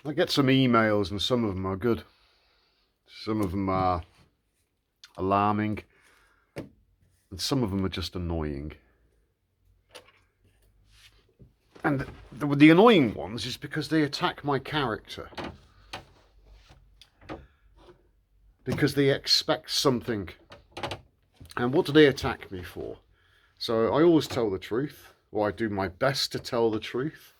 I get some emails and some of them are good. Some of them are alarming and some of them are just annoying. And the annoying ones is because they attack my character. Because they expect something. And what do they attack me for? So I always tell the truth, or I do my best to tell the truth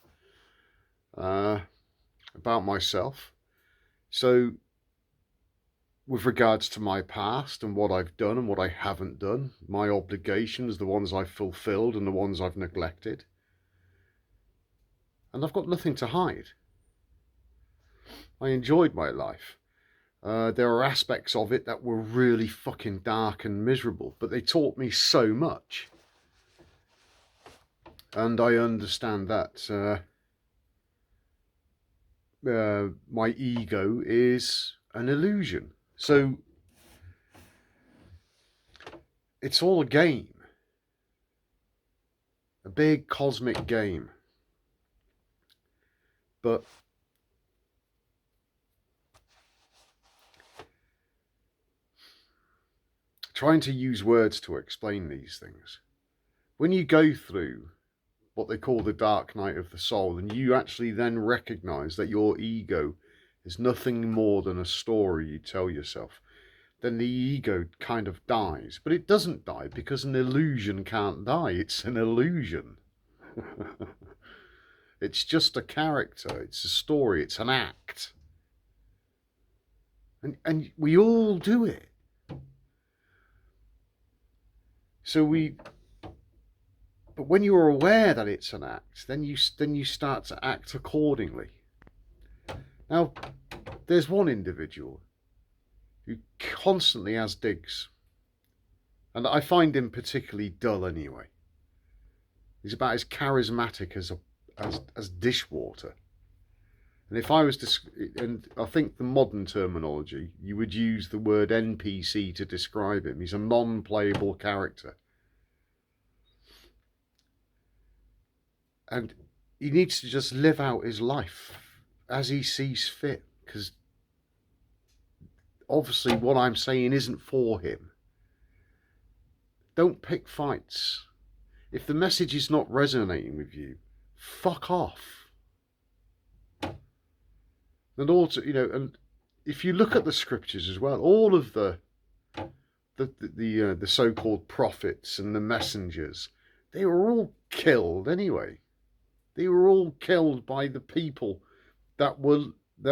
about myself. So with regards to my past and what I've done and what I haven't done, my obligations, the ones I've fulfilled and the ones I've neglected. And I've got nothing to hide. I enjoyed my life. There are aspects of it that were really fucking dark and miserable, but they taught me so much. And I understand that my ego is an illusion. So it's all a game. A big cosmic game. But trying to use words to explain these things. When you go through what they call the dark night of the soul, and you actually then recognize that your ego is nothing more than a story you tell yourself, then the ego kind of dies. But it doesn't die because an illusion can't die. It's an illusion. It's just a character. It's a story. It's an act. And we all do it. But when you're aware that it's an act, then you start to act accordingly. Now, there's one individual who constantly has digs, and I find him particularly dull anyway. He's about as charismatic as dishwater. And if I was to, and I think the modern terminology, you would use the word NPC to describe him. He's a non-playable character. And he needs to just live out his life as he sees fit, because obviously what I'm saying isn't for him. Don't pick fights. If the message is not resonating with you, fuck off. And if you look at the scriptures as well, all of the so-called prophets and the messengers, they were all killed anyway. They were all killed by the people that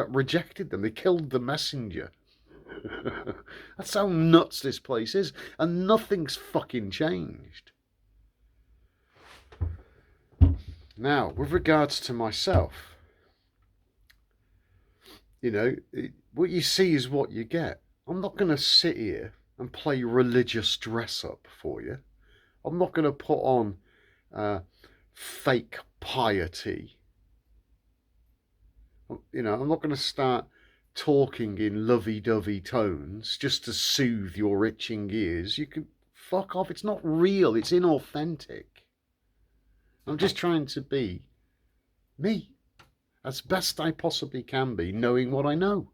rejected them. They killed the messenger. That's how nuts this place is, and nothing's fucking changed. Now, with regards to myself, what you see is what you get. I'm not going to sit here and play religious dress up for you. I'm not going to put on fake piety. I'm not going to start talking in lovey-dovey tones just to soothe your itching ears. You can fuck off. It's not real. It's inauthentic. I'm just trying to be me as best I possibly can be, knowing what I know.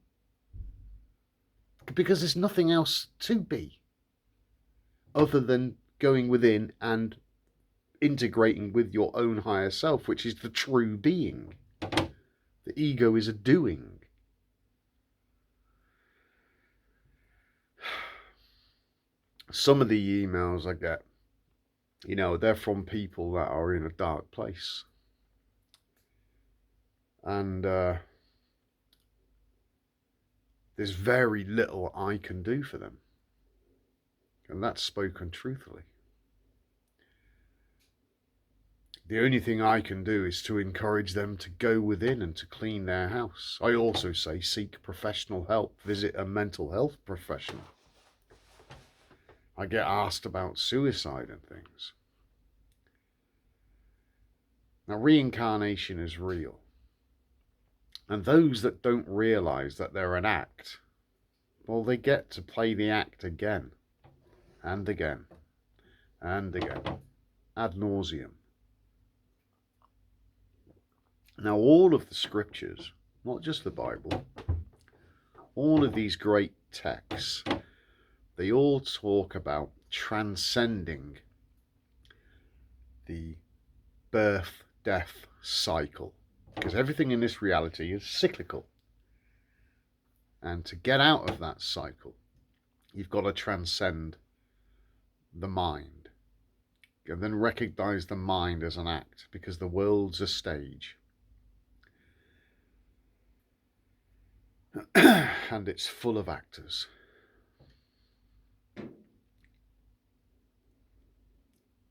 Because there's nothing else to be other than going within and integrating with your own higher self, which is the true being. The ego is a doing. Some of the emails I get, they're from people that are in a dark place. And there's very little I can do for them. And that's spoken truthfully. The only thing I can do is to encourage them to go within and to clean their house. I also say seek professional help. Visit a mental health professional. I get asked about suicide and things. Now, reincarnation is real. And those that don't realise that they're an act, well, they get to play the act again and again and again, ad nauseum. Now, all of the scriptures, not just the Bible, all of these great texts, they all talk about transcending the birth-death cycle, because everything in this reality is cyclical. And to get out of that cycle, you've got to transcend the mind, and then recognize the mind as an act, because the world's a stage. And it's full of actors.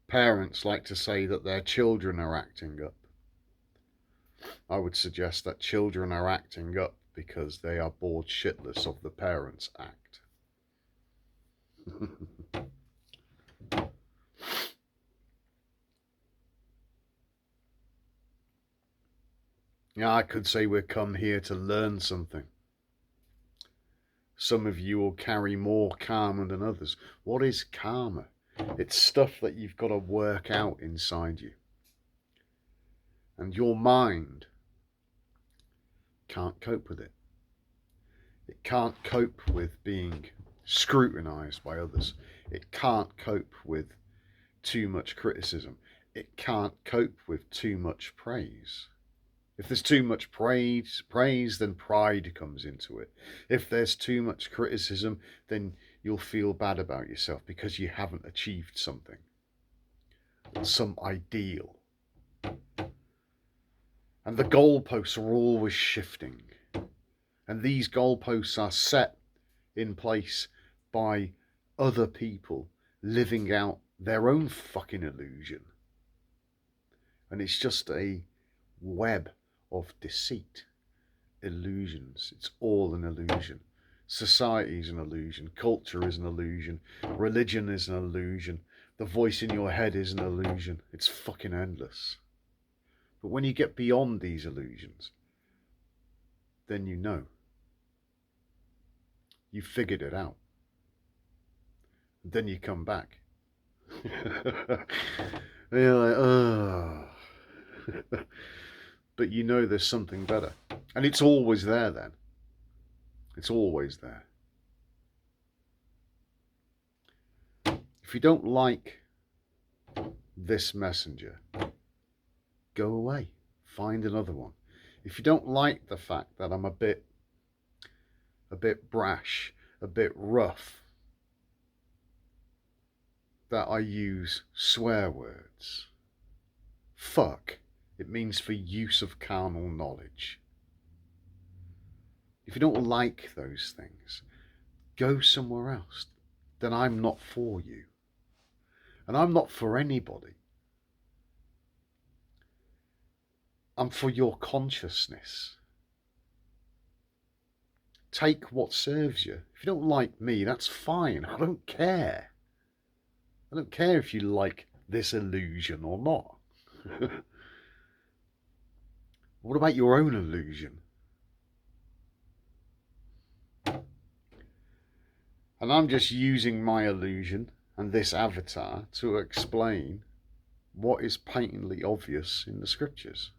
Parents like to say that their children are acting up. I would suggest that children are acting up because they are bored shitless of the parents' act. Yeah, I could say we've come here to learn something. Some of you will carry more karma than others. What is karma? It's stuff that you've got to work out inside you. And your mind can't cope with it. It can't cope with being scrutinized by others. It can't cope with too much criticism. It can't cope with too much praise. If there's too much praise, then pride comes into it. If there's too much criticism, then you'll feel bad about yourself because you haven't achieved something, some ideal. And the goalposts are always shifting. And these goalposts are set in place by other people living out their own fucking illusion. And it's just a web of deceit, illusions. It's all an illusion. Society is an illusion. Culture is an illusion. Religion is an illusion. The voice in your head is an illusion. It's fucking endless. But when you get beyond these illusions, then you know. You figured it out. And then you come back. And you're like, oh. But you know there's something better. And it's always there then. It's always there. If you don't like this messenger, go away. Find another one. If you don't like the fact that I'm a bit brash, a bit rough, that I use swear words, fuck. It means for use of carnal knowledge. If you don't like those things, go somewhere else. Then I'm not for you. And I'm not for anybody. I'm for your consciousness. Take what serves you. If you don't like me, that's fine. I don't care. I don't care if you like this illusion or not. What about your own illusion? And I'm just using my illusion and this avatar to explain what is patently obvious in the scriptures.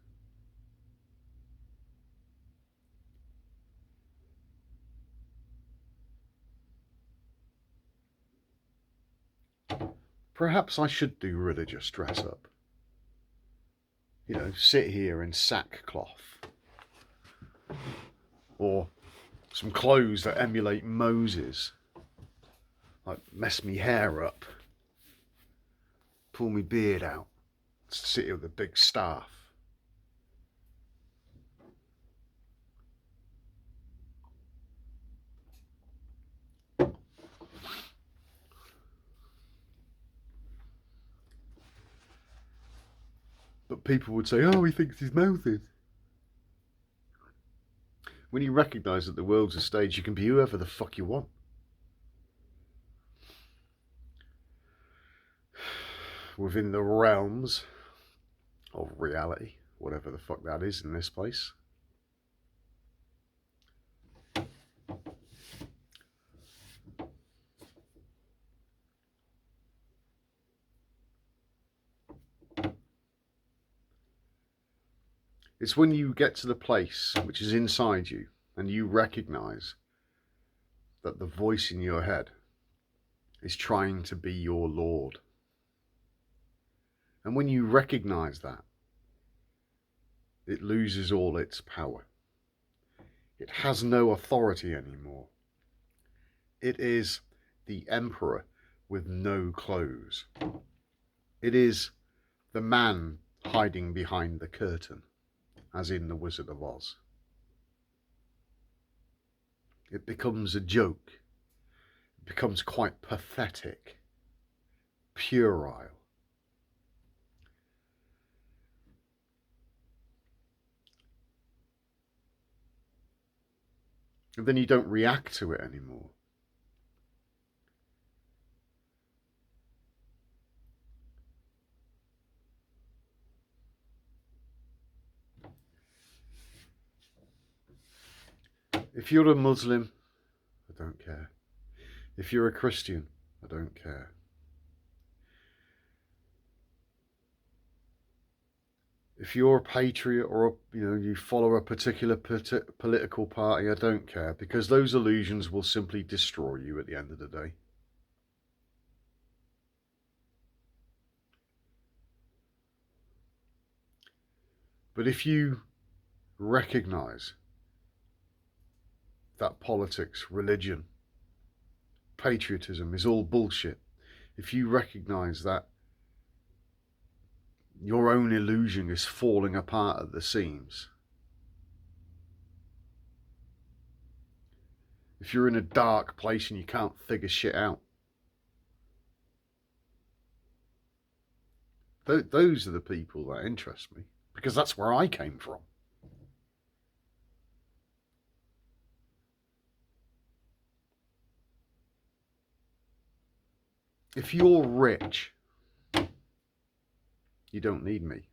Perhaps I should do religious dress up. You know, sit here in sackcloth. Or some clothes that emulate Moses. Like mess me hair up. Pull me beard out. Sit here with a big staff. But people would say, oh, he thinks he's Moses. When you recognise that the world's a stage, you can be whoever the fuck you want. Within the realms of reality, whatever the fuck that is in this place. It's when you get to the place which is inside you and you recognize that the voice in your head is trying to be your Lord. And when you recognize that, it loses all its power. It has no authority anymore. It is the emperor with no clothes. It is the man hiding behind the curtain, as in The Wizard of Oz. It becomes a joke. It becomes quite pathetic, puerile. And then you don't react to it anymore. If you're a Muslim, I don't care. If you're a Christian, I don't care. If you're a patriot or you follow a particular political party, I don't care, because those illusions will simply destroy you at the end of the day. But if you recognize that politics, religion, patriotism is all bullshit, if you recognize that your own illusion is falling apart at the seams, if you're in a dark place and you can't figure shit out, those are the people that interest me, because that's where I came from. If you're rich, you don't need me.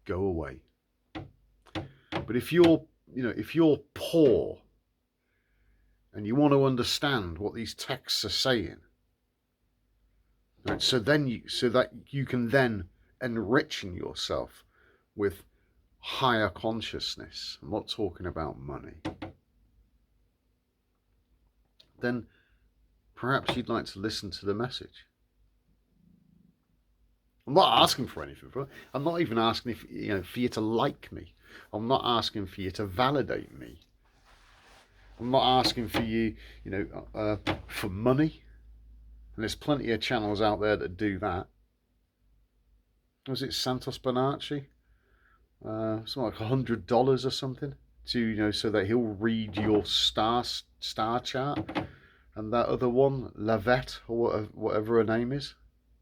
Go away. But if you're poor and you want to understand what these texts are saying, right, so that you can then enrich yourself with higher consciousness, I'm not talking about money, then perhaps you'd like to listen to the message. I'm not asking for anything. I'm not even asking for you to like me. I'm not asking for you to validate me. I'm not asking for you, for money. And there's plenty of channels out there that do that. Was it Santos Bonacci? Something like $100 or something to so that he'll read your star chart. And that other one, Lavette, or whatever her name is,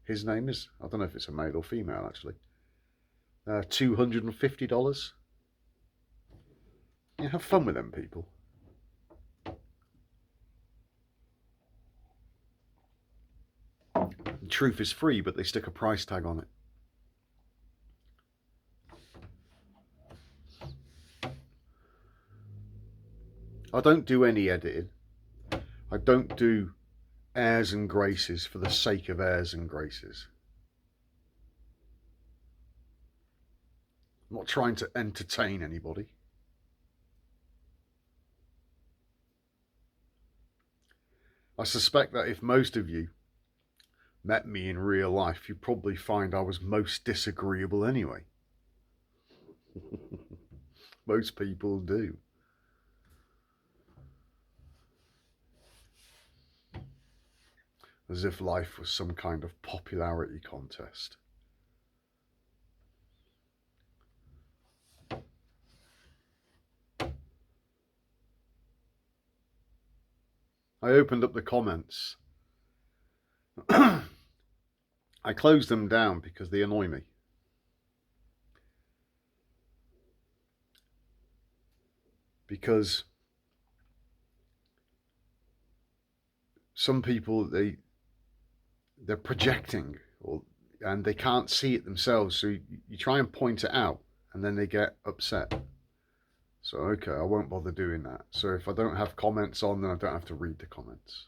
his name is, I don't know if it's a male or female actually, $250. Yeah, have fun with them people. The truth is free, but they stick a price tag on it. I don't do any editing. I don't do airs and graces for the sake of airs and graces. I'm not trying to entertain anybody. I suspect that if most of you met me in real life, you'd probably find I was most disagreeable anyway. Most people do. As if life was some kind of popularity contest. I opened up the comments. I closed them down because they annoy me. Because some people, they're projecting, and they can't see it themselves, so you try and point it out and then they get upset. So okay, I won't bother doing that. So if I don't have comments on, then I don't have to read the comments.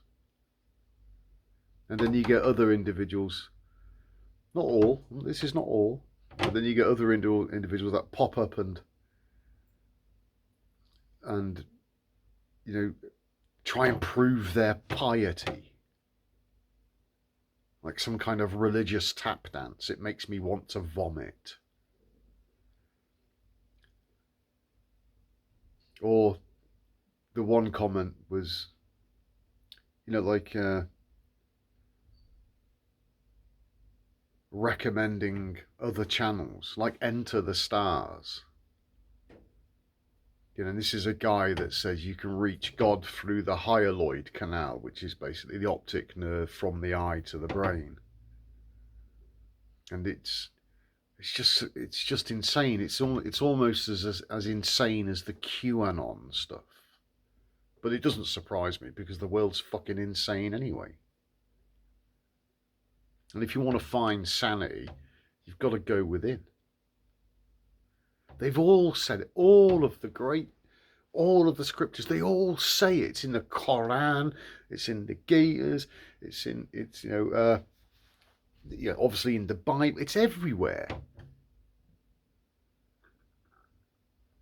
And then you get other individuals, not all, this is not all, But then you get other individuals that pop up and you know, try and prove their piety, like some kind of religious tap dance. It makes me want to vomit. Or the one comment was, like recommending other channels, like Enter the Stars. This is a guy that says you can reach God through the hyaloid canal, which is basically the optic nerve from the eye to the brain. And it's just insane. It's almost as insane as the QAnon stuff. But it doesn't surprise me because the world's fucking insane anyway. And if you want to find sanity, you've got to go within. They've all said it. All of the scriptures, they all say it. It's in the Quran, it's in the Gitas, obviously in the Bible. It's everywhere.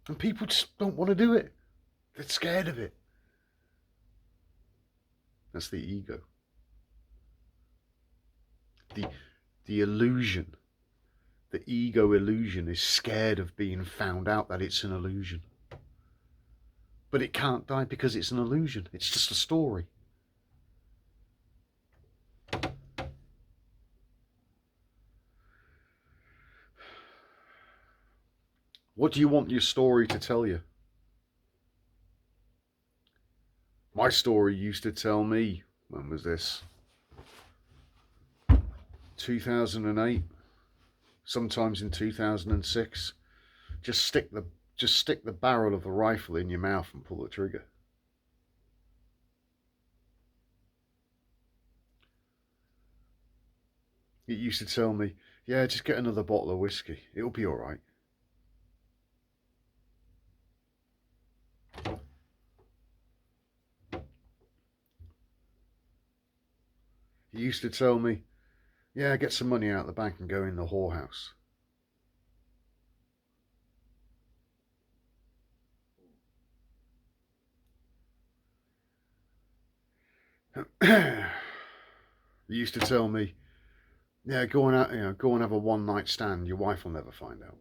And people just don't want to do it. They're scared of it. That's the ego. The illusion. The ego illusion is scared of being found out that it's an illusion. But it can't die because it's an illusion. It's just a story. What do you want your story to tell you? My story used to tell me, when was this? 2008, sometimes in 2006. Just stick the barrel of the rifle in your mouth and pull the trigger. It used to tell me, yeah, just get another bottle of whiskey. It'll be all right. He used to tell me, yeah, get some money out of the bank and go in the whorehouse. He used to tell me, yeah, go and have a one-night stand. Your wife will never find out.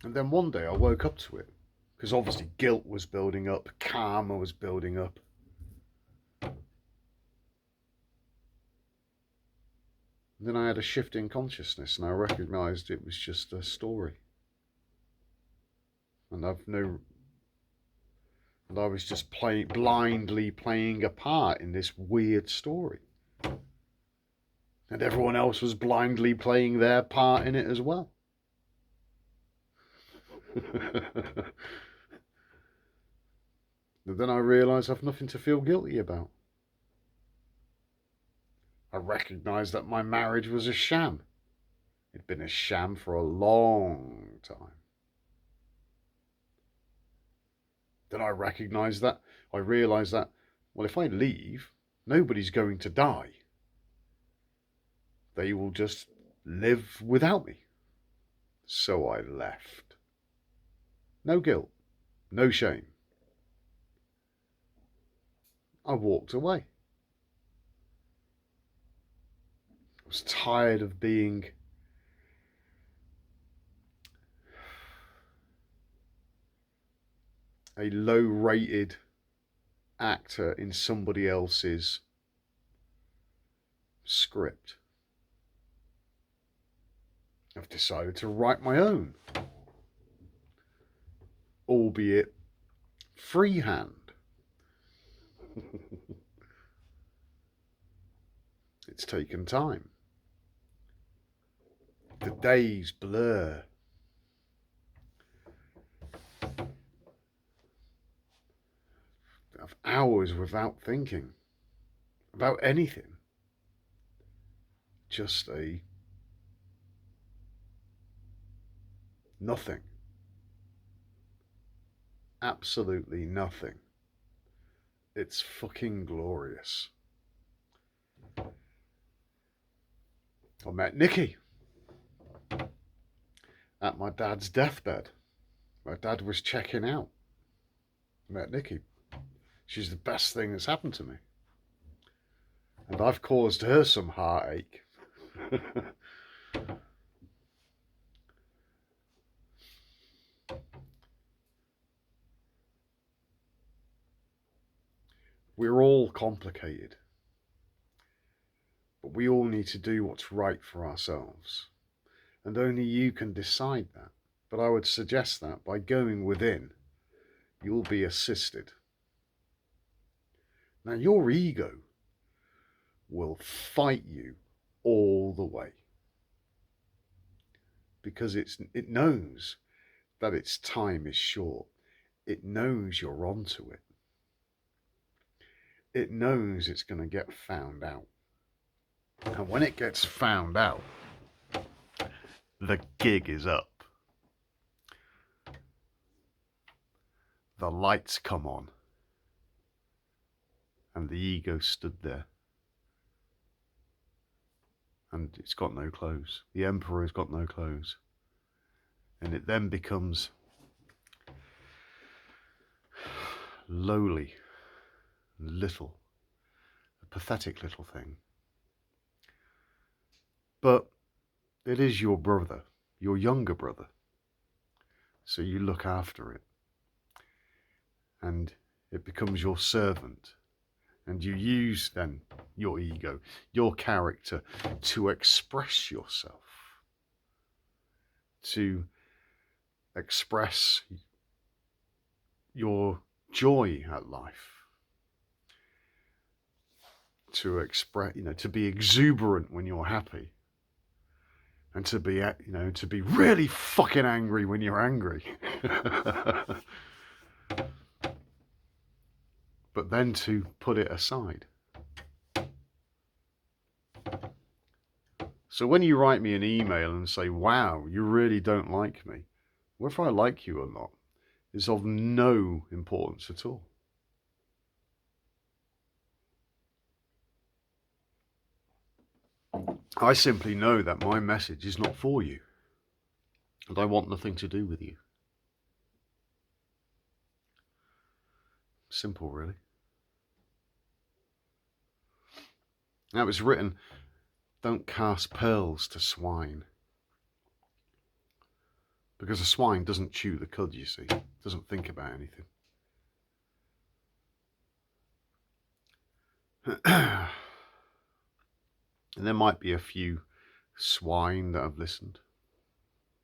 And then one day I woke up to it, because obviously guilt was building up, karma was building up. And then I had a shift in consciousness and I recognized it was just a story. And I was just blindly playing a part in this weird story. And everyone else was blindly playing their part in it as well. And then I realised I've nothing to feel guilty about. I recognised that my marriage was a sham. It'd been a sham for a long time. Then I realised that, well, if I leave, nobody's going to die. They will just live without me. So I left. No guilt, no shame. I walked away. I was tired of being a low-rated actor in somebody else's script. I've decided to write my own, albeit freehand. It's taken time. The days blur. Of hours without thinking about anything. Just a nothing. Absolutely nothing. It's fucking glorious. I met Nikki at my dad's deathbed. My dad was checking out. I met Nikki. She's the best thing that's happened to me. And I've caused her some heartache. We're all complicated. But we all need to do what's right for ourselves. And only you can decide that. But I would suggest that by going within, you'll be assisted. Now, your ego will fight you all the way. Because it knows that its time is short. It knows you're onto it. It knows it's going to get found out. And when it gets found out, the gig is up. The lights come on. And the ego stood there. And it's got no clothes. The emperor's got no clothes. And it then becomes lowly, little, a pathetic little thing. But it is your brother, your younger brother. So you look after it. And it becomes your servant. And you use then your ego, your character, to express yourself. To express your joy at life. To express, to be exuberant when you're happy. And to be, to be really fucking angry when you're angry. But then to put it aside. So when you write me an email and say, wow, you really don't like me, whether I like you or not is of no importance at all. I simply know that my message is not for you. And I want nothing to do with you. Simple, really. Now it's written, don't cast pearls to swine. Because a swine doesn't chew the cud, you see. It doesn't think about anything. And there might be a few swine that have listened.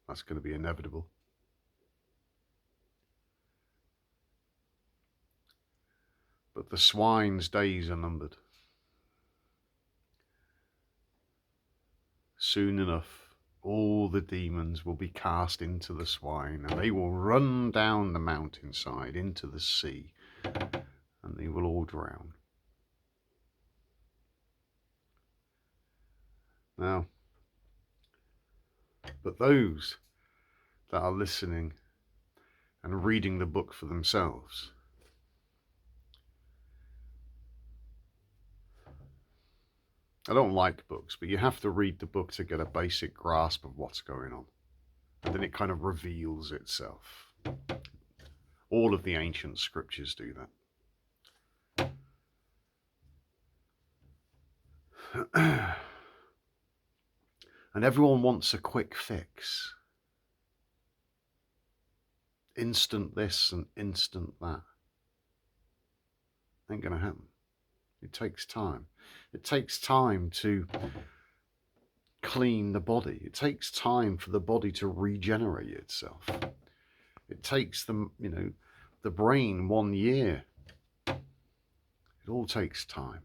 That's going to be inevitable. But the swine's days are numbered. Soon enough, all the demons will be cast into the swine, and they will run down the mountainside into the sea, and they will all drown. Now, but those that are listening and reading the book for themselves, I don't like books, but you have to read the book to get a basic grasp of what's going on. And then it kind of reveals itself. All of the ancient scriptures do that. And everyone wants a quick fix. Instant this and instant that. Ain't gonna happen. It takes time. It takes time to clean the body. It takes time for the body to regenerate itself. It takes the brain 1 year. It all takes time.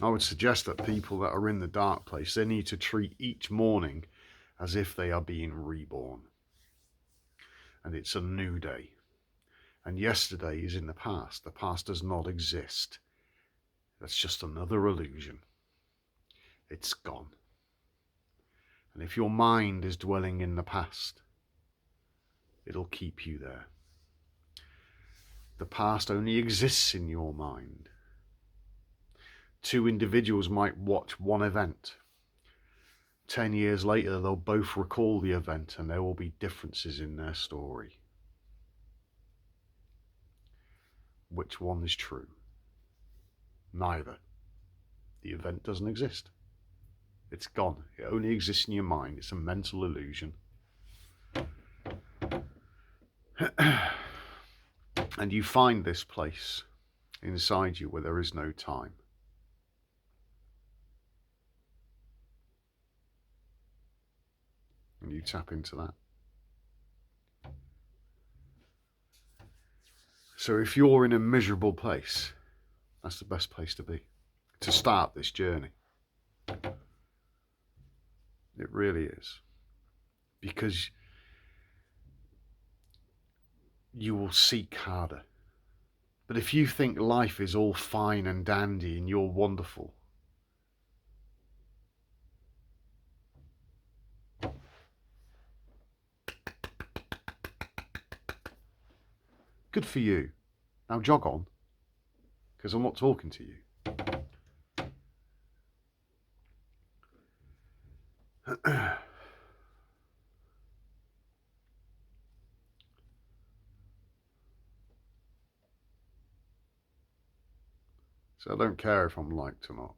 I would suggest that people that are in the dark place, they need to treat each morning as if they are being reborn. And it's a new day. And yesterday is in the past. The past does not exist. That's just another illusion. It's gone. And if your mind is dwelling in the past, it'll keep you there. The past only exists in your mind. Two individuals might watch one event. 10 years later, they'll both recall the event and there will be differences in their story. Which one is true? Neither. The event doesn't exist. It's gone. It only exists in your mind. It's a mental illusion. And you find this place inside you where there is no time. And you tap into that. So if you're in a miserable place, that's the best place to be, to start this journey. It really is. Because you will seek harder. But if you think life is all fine and dandy and you're wonderful, good for you. Now jog on, because I'm not talking to you. So I don't care if I'm liked or not.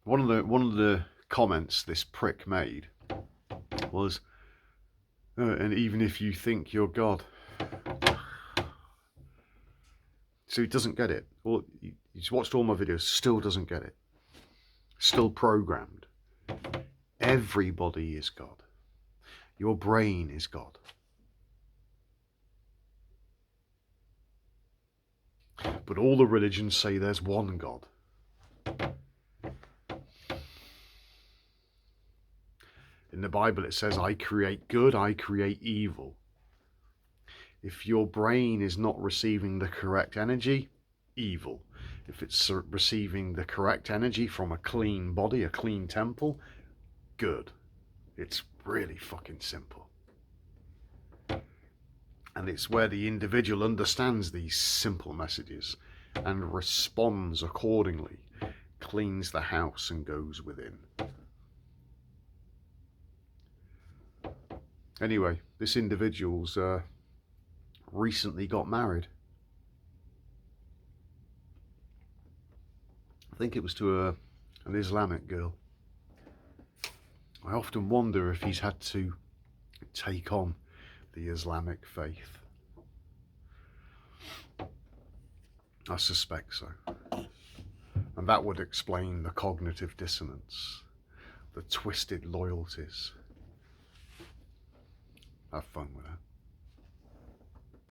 One of the comments this prick made was, and even if you think you're God. So he doesn't get it. Well, he's watched all my videos, still doesn't get it. Still programmed. Everybody is God. Your brain is God. But all the religions say there's one God. In the Bible it says, I create good, I create evil. If your brain is not receiving the correct energy, evil. If it's receiving the correct energy from a clean body, a clean temple, good. It's really fucking simple. And it's where the individual understands these simple messages and responds accordingly, cleans the house and goes within. Anyway, this individual's recently got married. I think it was to an Islamic girl. I often wonder if he's had to take on the Islamic faith. I suspect so. And that would explain the cognitive dissonance, the twisted loyalties. Have fun with that.